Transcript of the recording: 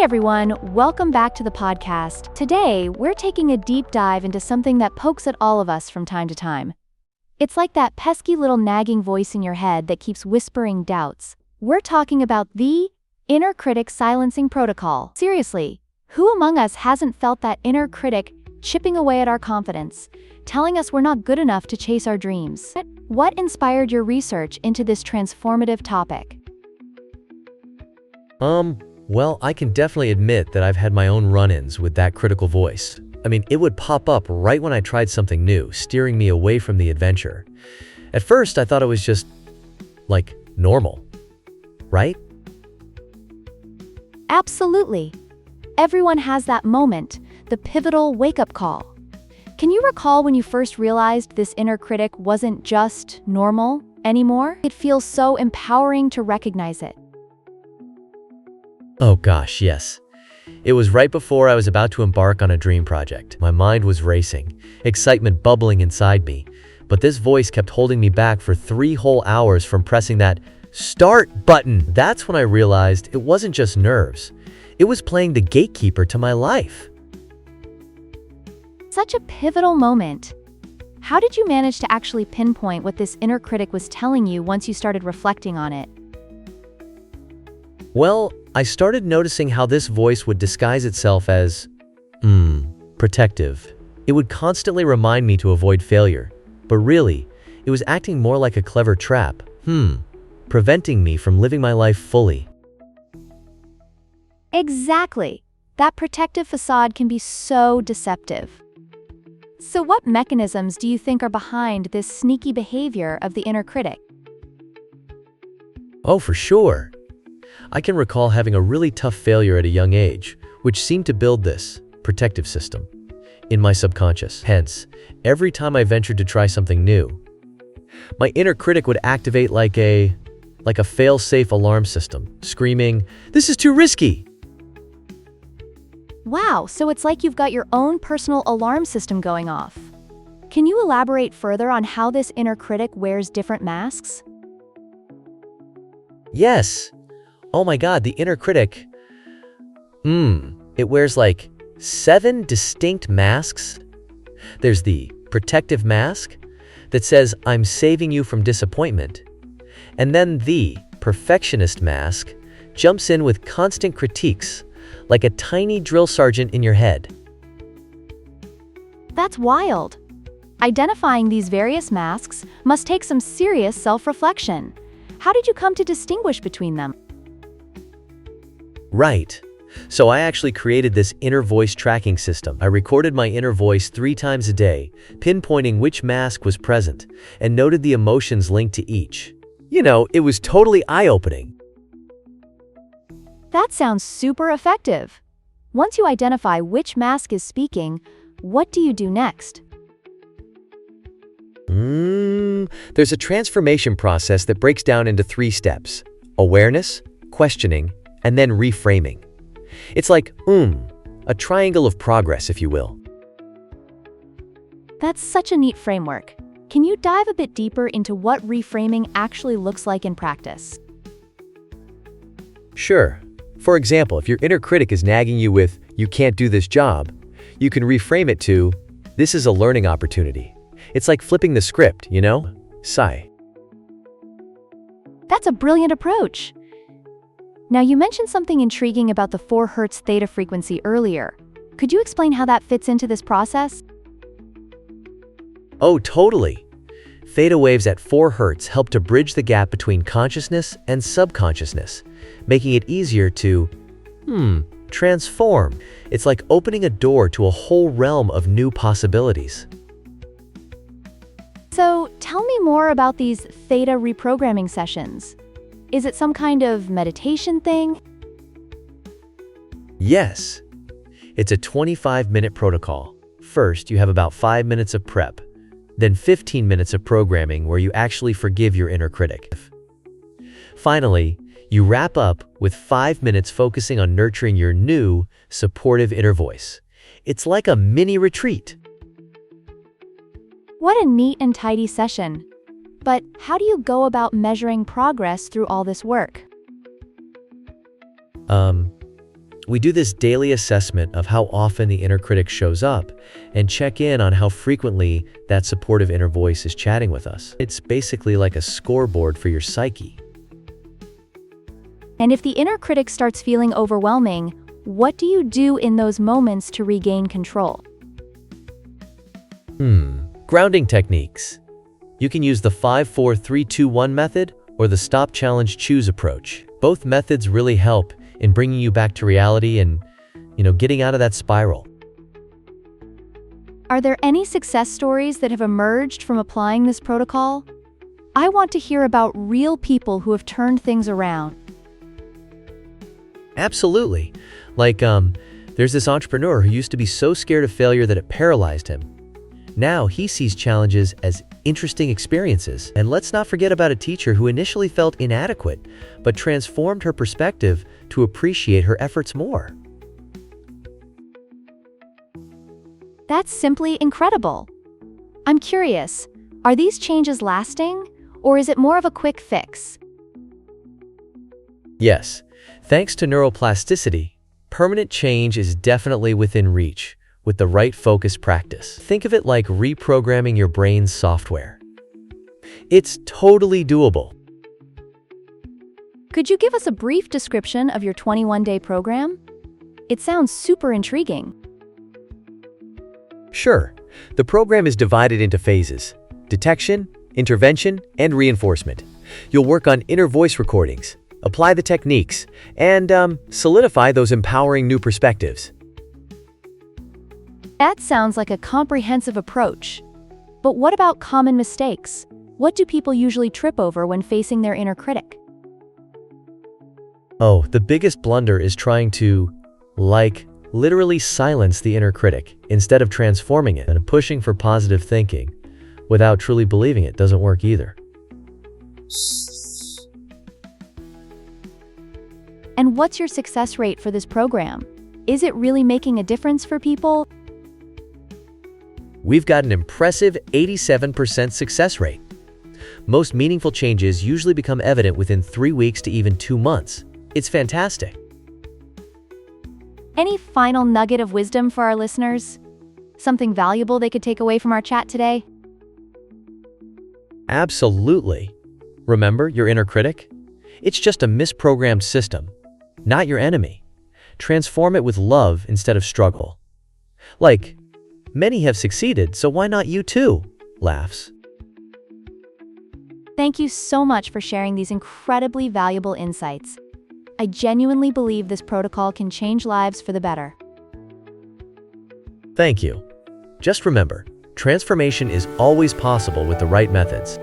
Hey everyone, welcome back to the podcast. Today, we're taking a deep dive into something that pokes at all of us from time to time. It's like that pesky little nagging voice in your head that keeps whispering doubts. We're talking about the Inner Critic Silencing Protocol. Seriously, who among us hasn't felt that inner critic chipping away at our confidence, telling us we're not good enough to chase our dreams? What inspired your research into this transformative topic? Well, I can definitely admit that I've had my own run-ins with that critical voice. It would pop up right when I tried something new, steering me away from the adventure. At first, I thought it was just, normal, right? Absolutely. Everyone has that moment, the pivotal wake-up call. Can you recall when you first realized this inner critic wasn't just normal anymore? It feels so empowering to recognize it. Oh gosh, yes. It was right before I was about to embark on a dream project. My mind was racing, excitement bubbling inside me, but this voice kept holding me back for 3 whole hours from pressing that start button. That's when I realized it wasn't just nerves. It was playing the gatekeeper to my life. Such a pivotal moment. How did you manage to actually pinpoint what this inner critic was telling you once you started reflecting on it? Well, I started noticing how this voice would disguise itself as, protective. It would constantly remind me to avoid failure, but really, it was acting more like a clever trap, preventing me from living my life fully. Exactly. That protective facade can be so deceptive. So what mechanisms do you think are behind this sneaky behavior of the inner critic? Oh, for sure. I can recall having a really tough failure at a young age, which seemed to build this protective system in my subconscious. Hence, every time I ventured to try something new, my inner critic would activate like a fail-safe alarm system, screaming, "This is too risky!" Wow, so it's like you've got your own personal alarm system going off. Can you elaborate further on how this inner critic wears different masks? Yes. Oh my God, the inner critic. It wears 7 distinct masks. There's the protective mask that says, "I'm saving you from disappointment." And then the perfectionist mask jumps in with constant critiques, like a tiny drill sergeant in your head. That's wild. Identifying these various masks must take some serious self-reflection. How did you come to distinguish between them? Right. So I actually created this inner voice tracking system. I recorded my inner voice 3 times a day, pinpointing which mask was present, and noted the emotions linked to each. It was totally eye-opening. That sounds super effective. Once you identify which mask is speaking, what do you do next? There's a transformation process that breaks down into 3 steps: awareness, questioning, and then reframing. It's like, a triangle of progress, if you will. That's such a neat framework. Can you dive a bit deeper into what reframing actually looks like in practice? Sure. For example, if your inner critic is nagging you with, "You can't do this job," you can reframe it to, "This is a learning opportunity." It's like flipping the script, Sigh. That's a brilliant approach. Now, you mentioned something intriguing about the 4 Hz theta frequency earlier. Could you explain how that fits into this process? Oh, totally. Theta waves at 4 Hz help to bridge the gap between consciousness and subconsciousness, making it easier to, transform. It's like opening a door to a whole realm of new possibilities. So, tell me more about these theta reprogramming sessions. Is it some kind of meditation thing? Yes. It's a 25-minute protocol. First, you have about 5 minutes of prep, then 15 minutes of programming where you actually forgive your inner critic. Finally, you wrap up with 5 minutes focusing on nurturing your new, supportive inner voice. It's like a mini retreat. What a neat and tidy session. But how do you go about measuring progress through all this work? We do this daily assessment of how often the inner critic shows up and check in on how frequently that supportive inner voice is chatting with us. It's basically like a scoreboard for your psyche. And if the inner critic starts feeling overwhelming, what do you do in those moments to regain control? Grounding techniques. You can use the 5-4-3-2-1 method or the stop, challenge, choose approach. Both methods really help in bringing you back to reality and, getting out of that spiral. Are there any success stories that have emerged from applying this protocol? I want to hear about real people who have turned things around. Absolutely. There's this entrepreneur who used to be so scared of failure that it paralyzed him. Now he sees challenges as interesting experiences. And let's not forget about a teacher who initially felt inadequate, but transformed her perspective to appreciate her efforts more. That's simply incredible. I'm curious, are these changes lasting, or is it more of a quick fix? Yes, thanks to neuroplasticity, permanent change is definitely within reach with the right focus practice. Think of it like reprogramming your brain's software. It's totally doable. Could you give us a brief description of your 21-day program? It sounds super intriguing. Sure, the program is divided into phases: detection, intervention, and reinforcement. You'll work on inner voice recordings, apply the techniques, and solidify those empowering new perspectives. That sounds like a comprehensive approach. But what about common mistakes? What do people usually trip over when facing their inner critic? Oh, the biggest blunder is trying to, literally silence the inner critic instead of transforming it, and pushing for positive thinking without truly believing it doesn't work either. And what's your success rate for this program? Is it really making a difference for people? We've got an impressive 87% success rate. Most meaningful changes usually become evident within 3 weeks to even 2 months. It's fantastic. Any final nugget of wisdom for our listeners? Something valuable they could take away from our chat today? Absolutely. Remember your inner critic? It's just a misprogrammed system, not your enemy. Transform it with love instead of struggle. Many have succeeded, so why not you too? Laughs. Thank you so much for sharing these incredibly valuable insights. I genuinely believe this protocol can change lives for the better. Thank you. Just remember, transformation is always possible with the right methods.